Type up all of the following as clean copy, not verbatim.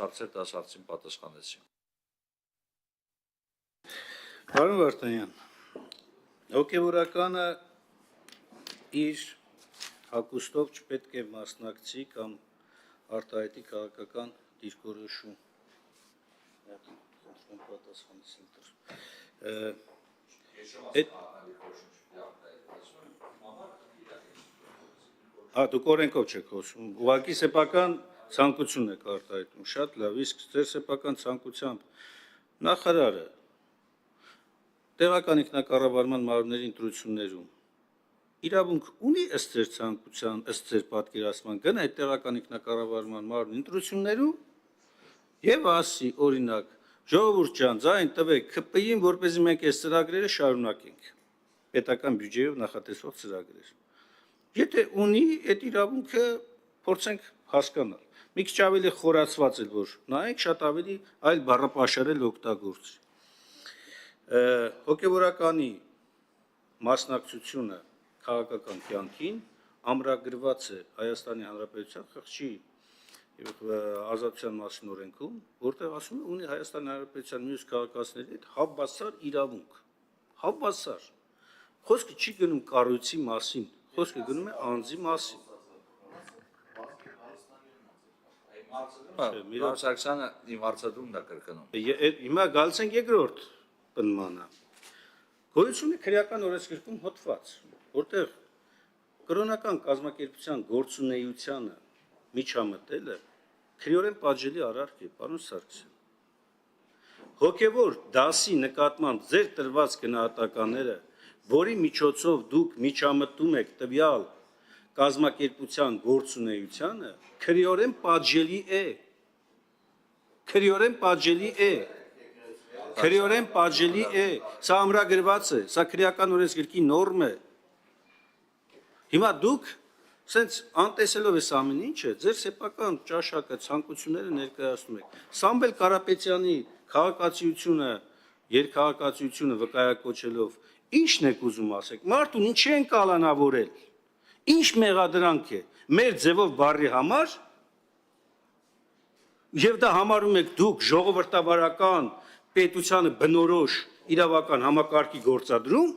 Հարցեր 10 հարցին պատասխանեցին։ Պարոն Վարդանյան, հոգևորականը իր հագուստով չպետք է մասնակցի կամ արտահայտի քաղաքական դիրքորոշում։ Դուք օրենքով չեք խոսում, ուղղակի սեփական ցանկություն եք արտահայտում, շատ լավ, իսկ ձեր սեփական ցանկությամբ նախարարը տեղական ինքնակառավարման մարմինների ընտրություններում իրավունք ունի ըստ ձեր ցանկության, ըստ ձեր պատկերացման գնա այդ տեղական ինքնակառավարման մարմնի ընտրություններում եւ ասի օրինակ ժողովուրդ ջան, ձայն տվեք ԿՊ-ին, որպեսզի մենք այս ծրագրերը շարունակենք պետական բյուջեով նախատեսվող ծրագրեր։ Եթե ունի այդ իրավունքը փորձենք հասկանալ։ Մի քիչ ավելի խորացված էլ որ նայենք, շատ ավելի այլ բառապաշարել օգտագործի։ Հոգևորականի մասնակցությունը քաղաքական կյանքին ամրագրված է Հայաստանի Հանրապետության խղճի եւ ազատության մասին օրենքում, որտեղ ասում է ունի Հայաստանի Հանրապետության մյուս քաղաքացիների հետ հավասար իրավունք։ Հավասար։ Խոսքը չի գնում կառույցի մասին, խոսքը գնում է անձի մասին։ Միրոն Սարգսյանը իմ հարցադրումն է կրկնում։ Հիմա գալիս ենք երկրորդ պնդմանը։ Գոյություն է քրեական օրենսգրքում հոդված, որտեղ կրոնական կազմակերպության գործունեությանը միջամտելը քրեորեն պատժելի արարք է, պարոն Սարգսյան։ Հոգևոր դասի նկատմամբ ձեր տրված գնահատականները, որի միջոցով դուք միջամտում եք տվյալ կազմակերպության գործունեությանը, քրեորեն պատժելի է։ Քրեորեն պատժելի է։ Քրեորեն պատժելի է, սա ամրագրված է, սա քրեական օրենսգրքի նորմ է։ Հիմա դուք սենց անտեսելով այս ամեն ինչը, ձեր սեփական ճաշակը ցանկությունները ներկայացնում եք։ Սամվել Կարապետյանի քաղաքացիությունը, երկհաղաքացիությունը վկայակոչելով, ի՞նչն եք ուզում ասեք։ Մարդուն ինչի են կալանավորել։ Ինչ մեղադրանք է, մեր ձևով բառի համար, եւ դա համարում եք դուք ժողովրդավարական պետությանը բնորոշ իրավական համակարգի գործադրում,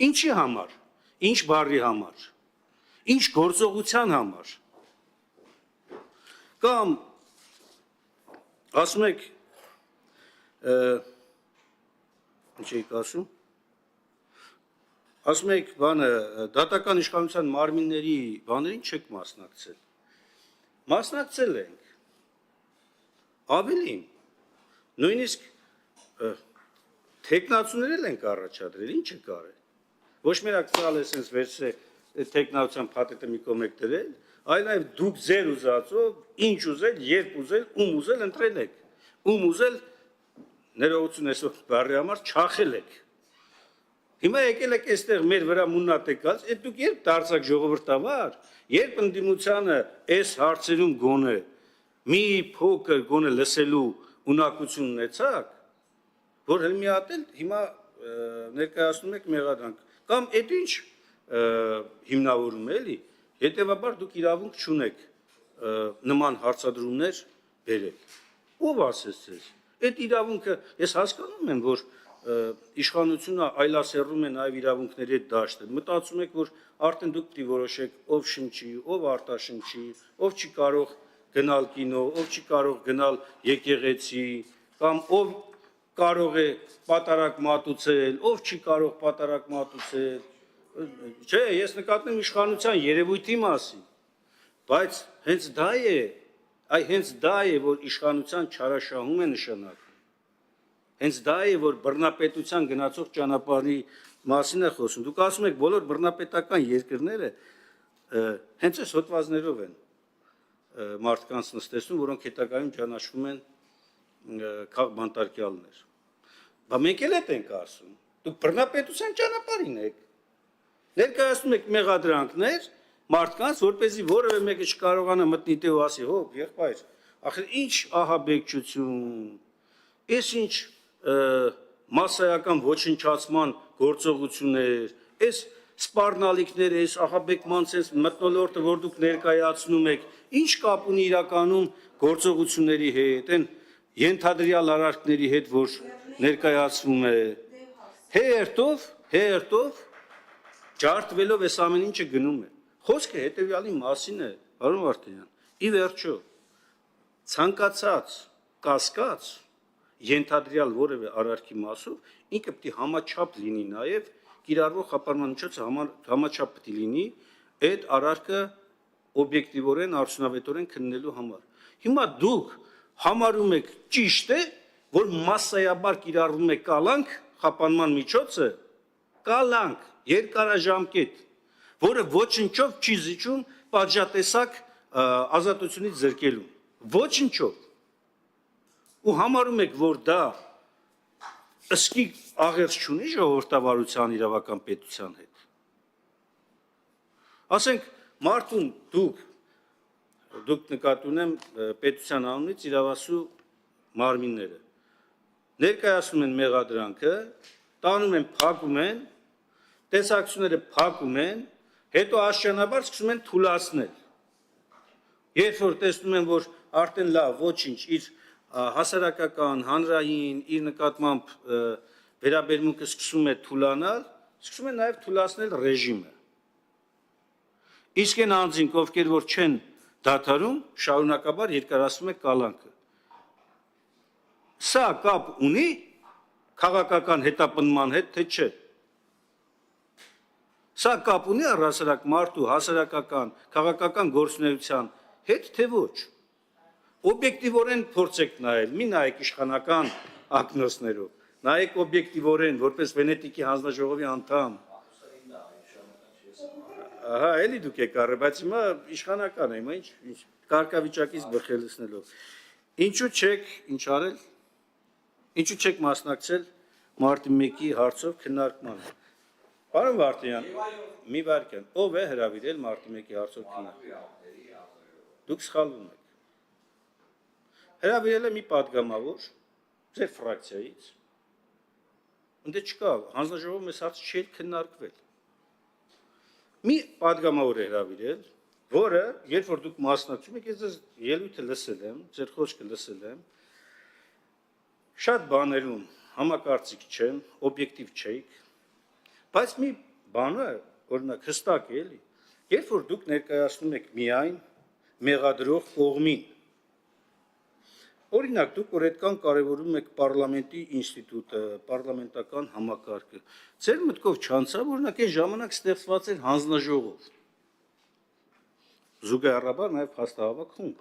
ինչի համար, ինչ բառի համար, ինչ գործողության համար, կամ ասում եք, ինչ եք ասում, ասում եք բանը, դատական իշխանության մարմինների բաներին չեք մասնակցել, մասնակցել ենք, ավելին, նույնիսկ թեկնածուներ ենք առաջադրել, ինչ է կարել, ոչ մենակ ծալ է սենց վերցրել թեկնածության փաթեթը մի կողմ եք դրել, այլ նաև դուք ձեր ուզածով, ինչ ուզել, երբ ուզել, ում ուզել ընտրել եք, ում ուզել ներողություն այսօր բառի համար չախել եք։ Հիմա եկել եք այստեղ մեր վրա մուննատ եկած, այդ դուք երբ դարձաք ժողովրդավար, երբ ընդդիմությանը այս հարցերում գոնե մի փոքր գոնե լսելու ունակություն ունեցաք, որ հենց մի հատ էլ հիմա ներկայացնում եք մեղադրանք, կամ այդ ինչ հիմնավորում է էլի, հետևաբար դուք իրավունք չունեք նման հարցադրումներ բերել։ Ով ասեց ձեզ։ Այդ իրավունքը ես հասկանում եմ, որ իշխանությունը այլասերում է նաև իրավունքների հետ դաշտը։ Մտածում եք, որ արդեն դուք պիտի որոշեք, ով շնչի, ով արտաշնչի, ով չի կարող գնալ կինո, ով չի կարող գնալ եկեղեցի, կամ ով կարող է պատարակ մատուցել, ով չի կարող պատարակ մատուցել։ Չէ, ես նկատում եմ իշխանության երևույթի մասին, բայց հենց դա է, հենց դա է, որ իշխանության չարաշահում է նշանակում։ Հենց դա է, որ բռնապետության գնացող ճանապարհի մասին է խոսում։ Դուք ասում եք, բոլոր բռնապետական երկրները հենց այս հոդվածներով են մարդկանց նստեցնում, որոնք հետագայում ճանաչվում են բանտարկյալներ։ Բա մենք էլ ենք ասում։ Դուք բռնապետության ճանապարհին եք։ Ներկայացնում եք մեղադրանքներ մարդկանց, որպեսզի որևէ մեկը չկարողանա մտնի տեղ ու ասի, հո, եղբայր, ախր ինչ ահաբեկչություն, այս ինչ մասսայական ոչնչացման գործողություններ, այս սպառնալիքները, այս ահաբեկման sense մթնոլորտը, որ դուք ներկայացնում եք, Ինչ կապ ունի իրականում գործողությունների հետ, այն ենթադրյալ արարքների հետ, որ ներկայացվում է, հերթով ջարդվելով այս ամեն ինչը գնում է։ Խոսքը հետևյալի մասին է, պարոն Վարդանյան, ի վերջո ցանկացած կասկած ենթադրյալ որևէ արարքի մասով ինքը պետք է համաչափ լինի նաև կիրառվող խափանման միջոցը համաչափ պետք է լինի այդ արարքը օբյեկտիվորեն արդյունավետորեն քննելու համար։ Հիմա դուք համարում եք ճիշտ է, որ մասսայաբար կիրառվում է կալանք խափանման միջոցը, կալանք երկարաժամկետ, որը ոչնչով չի զիջում պատժատեսակ ազատությունից զրկելու, ոչնչով։ Ու համարում եք, որ դա ըսկի աղերս չունի ժողովրդավարության իրավական պետության հետ։ Ասենք մարդուն դուք նկատի ունեմ պետության անունից իրավասու մարմինները ներկայացնում են մեղադրանքը, տանում են փակում են, տեսակցությունները փակում են, հետո աստիճանաբար սկսում են թուլացնել։ Երբ որ տեսնում են, որ արդեն լավ, ոչինչ, իր հասարակական, հանրային, իր նկատմամբ վերաբերմունքը սկսում է թուլանալ, սկսում է նաև թուլացնել ռեժիմը։ Իսկ այն անձինք, ովքեր որ չեն դադարում, շարունակաբար երկարացնում է կալանքը։ Սա կապ ունի քաղաքական հետապնդման հետ, թե չէ։ Սա կապ ունի առհասարակ մարդու հասարակական, քաղաքական գործունեության հետ, թե ոչ։ Օբյեկտիվորեն փորձեք նայել, մի նայեք իշխանական ակնոցներով, նայեք օբյեկտիվորեն, որպես Վենետիկի հանձնաժողովի անդամ։ Ահա, էլի դուք եք առը, բայց հիմա իշխանական է, հիմա ինչ կարգավիճակից բխելցնելով։ Ինչու չեք ինչ արել։ Ինչու չեք մասնակցել մարտի 1-ի հարցով քննարկմանը։ Պարոն Վարդանյան, մի վարքյան, ով է հրավիրել մարտի 1-ի հարցով քննարկմանը։ Դուք սխալվում եք։ Հրավիրել է մի պատգամավոր ձեր ֆրակցիայից։ Ընդ չկա, հանձնաժողովը մեզ հարց չի քննարկվել։ Մի պատգամավոր է հրավիրել, որը, երբ որ դուք մասնակցում եք, ես ձեզ ելույթը լսել եմ, ձեր խոսքը լսել եմ, շատ բաներում համակարծիք չեմ, օբյեկտիվ չէիք, բայց մի բանը, օրինակ հստակ է, էլի, երբ որ դուք ներկայացնում եք միայն մեղադրող կողմին, օրինակ դուք որ այդքան կարևորում եք պարլամենտի ինստիտուտը, պարլամենտական համակարգը, ձեր մտքով չանցավ, օրինակ այն ժամանակ ստեղծված էր հանձնաժողով, զուգահեռաբար նաև փաստահավաք խումբ։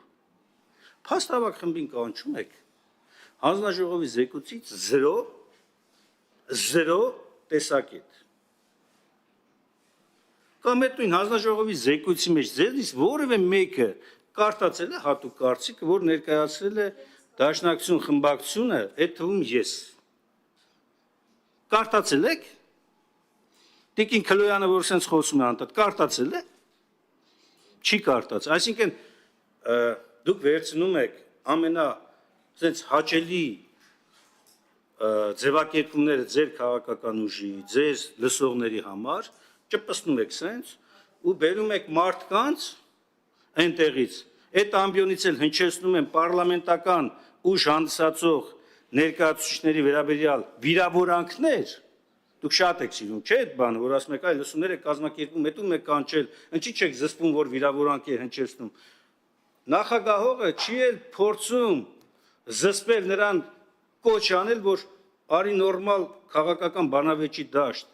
Փաստահավաք խմբին կանչում եք, հանձնաժողովի զեկուցից 0 տեսակետ։ Կամ այդ նույն հանձնաժողովի զեկույցի մեջ ձեզնից որևէ մեկը կարդացել է հատուկ կարծիքը, որ ներկայացրել է Դաշնակցություն խմբակցությունը, այդ թվում ես։ Կարդացել եք։ Տիկին Քլոյանը, որ սենց խոսում է անդադ, կարդացել է։ Չի կարդացել։ Այսինքն դուք վերցնում եք ամենա սենց հաճելի ձևակերպումները ձեր քաղաքական ուժի, ձեր լսողների համար, ճպսնում եք սենց ու բերում եք մարդկանց այնտեղից այդ ամբիոնից էլ հնչեցնում են պարլամենտական ուժ հանդիսացող ներկայացուցիչների վերաբերյալ վիրավորանքներ, դուք շատ եք սիրում, չէ՞ այդ բանը, որ ասում եք, այ լսումներ եք կազմակերպում, հետում եք կանչել, ինչի՞ չեք զսպում, որ վիրավորանք է հնչեցնում։ Նախագահողը չի էլ փորձում զսպել նրան կոչ անել, որ արի նորմալ քաղաքական բանավեճի դաշտ,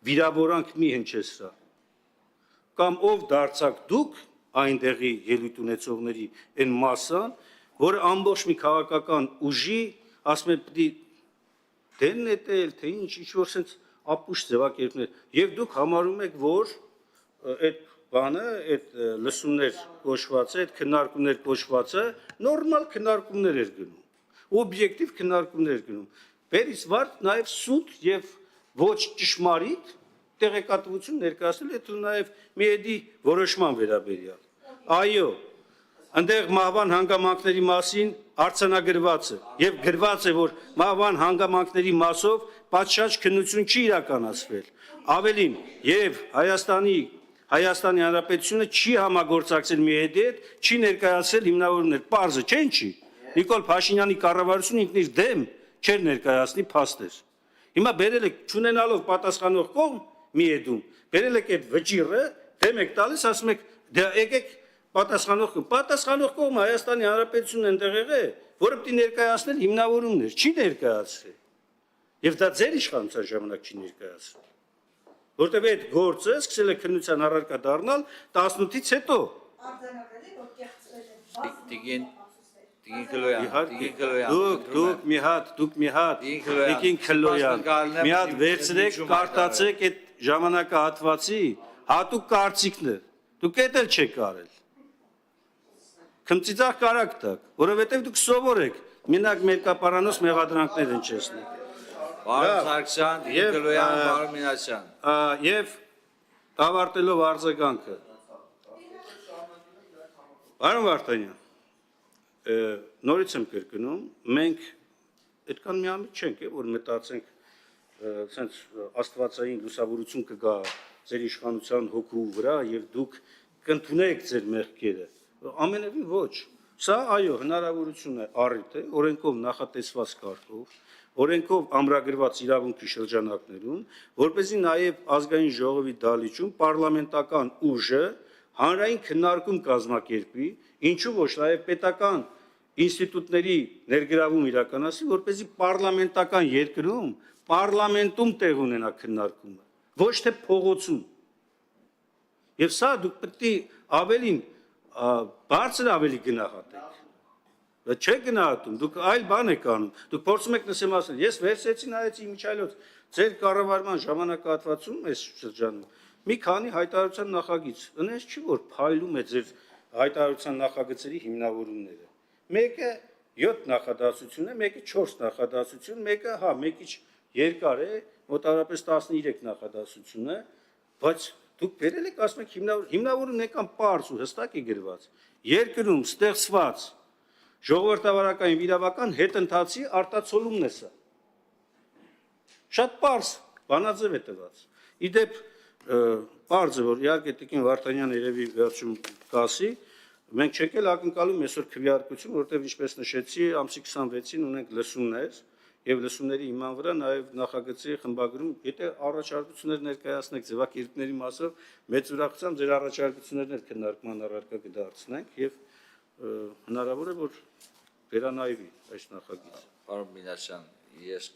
վիրավորանք մի հնչեցրա։ Կամ ով դարձաք դուք այնտեղի ելույթ ունեցողների այն մասան, որը ամբողջ մի քաղաքական ուժի, ասում են պիտի դեն նետել, թե ինչ-որ սենց ապուշ ձևակերպներ, և դուք համարում եք, որ այդ բանը, այդ լսումներ կոչվածը, այդ քննարկումներ կոչվածը նորմալ քննարկումներ էր գնում, օբյեկտիվ քննարկումներ գնում, բերից վարդ նաև սուտ և ոչ ճշմարիտ տեղեկատվություն ներկայացնել, այդ նաև մի էդի որոշման վերաբերյալ։ Այո, ընդեղ մահվան հանգամանքների մասին արձանագրված է եւ գրված է, որ մահվան հանգամանքների մասով պատշաճ քննություն չի իրականացվել։ Ավելին, եւ Հայաստանի Հայաստանի Հանրապետությունը չի համագործակցել մի հետ, չի ներկայացրել հիմնավորումներ, պարզը չէ ինչի։ Նիկոլ Փաշինյանի կառավարությունը ինքն իր դեմ չէր ներկայացնի փաստեր։ Հիմա բերել եք չունենալով պատասխանող կողմ մի հետում, բերել եք այդ վճիրը, դեմ եք տալիս, ասում եք դե եկեք պատասխանող կողմ։ Պատասխանող կողմը Հայաստանի Հանրապետությունն այնտեղ է, որը պետք է ներկայացնել հիմնավորումներ, չի ներկայացրել։ Եվ դա ձեր իշխանության ժամանակ չի ներկայացրել։ Որտեւ այդ գործը սկսել է քննության առարկա դառնալ 18-ից հետո։ Տիկին Քլոյան, Դուք մի հատ, Տիկին Քլոյան, մի հատ վերցրեք, կարտացեք այդ ժամանակահատվածի հատուկ կարծիքն է։ Դուք դա էլ չեք արել։ Քմծիծաղ կարակ տակ, որովհետև դուք սովոր եք, մենակ մերկապարանոց մեղադրանքներ հնչեցնել։ Պարոն Սարգսյան, Տիկին Քլոյան, պարոն Մինասյան։ Եվ ավարտելով արձագանքը։ Պարոն Վարդանյան, նորից եմ կրկնում, մենք այդքան միամիտ չենք, որ մտածենք, ցենց աստվածային լուսավորություն կգա ձեր իշխանության հոգու վրա եւ դուք կընդունեք ձեր մեղքերը։ Ամենևին ոչ։ Սա այո, հնարավորություն է, առիթ է, օրենքով նախատեսված կարգով, օրենքով ամրագրված իրավունքի շրջանակներում, որպեսզի նաև ազգային ժողովի դալիճում պարլամենտական ուժը հանրային քննարկում կազմակերպի, ինչու ոչ նաև պետական ինստիտուտների ներգրավում իրականացի, որպեսզի պարլամենտական երկրում, պարլամենտում տեղ ունենա քննարկումը, ոչ թե փողոցում։ Եվ սա դուք պետք է ավելին բարձր ավելի գնահատեք։ Չեք գնահատում, դուք այլ բան եք անում, դուք փորձում եք նսեմ ասել, ես վերցեցի նայեցի Միչայլոց, ձեր կառավարման ժամանակահատվածում այս շրջանում մի քանի հայտարարության նախագիծ, ընես չի որ փայլում է ձեր հայտարարության նախագծերի հիմնավորումները։ Մեկը 7 նախադասություն է, մեկը 4 նախադասություն, մեկը մեկից երկար է, մոտավորապես 13 նախադասություն է, բայց դուք բերել եք ասում եք հիմնավորումն եկան պարզ ու հստակ է գրված։ Երկրում ստեղծված ժողովրդավարական վիրավական հետընթացի արտացոլումն է սա։ Շատ պարզ բանաձև է տված։ Իդեպ պարզ է, որ իհարկե Տիկին Վարդանյանը երևի վերջում կասի, մենք չենք էլ ակնկալում այսօր քվեարկություն, որտեղ ինչպես նշեցի, ամսի 26-ին ունենք լսումներ, եւ լսումների հիման վրա նաեւ նախագծի խմբագրում, եթե առաջարկություններ ներկայացնեք ձևակերպների մասով, մեծ ուրախությամբ ձեր առաջարկություններն քննարկման առարկա կդարձնենք եւ հնարավոր է որ վերանայվի այս նախագիծը։ Պարոն Մինասյան, ես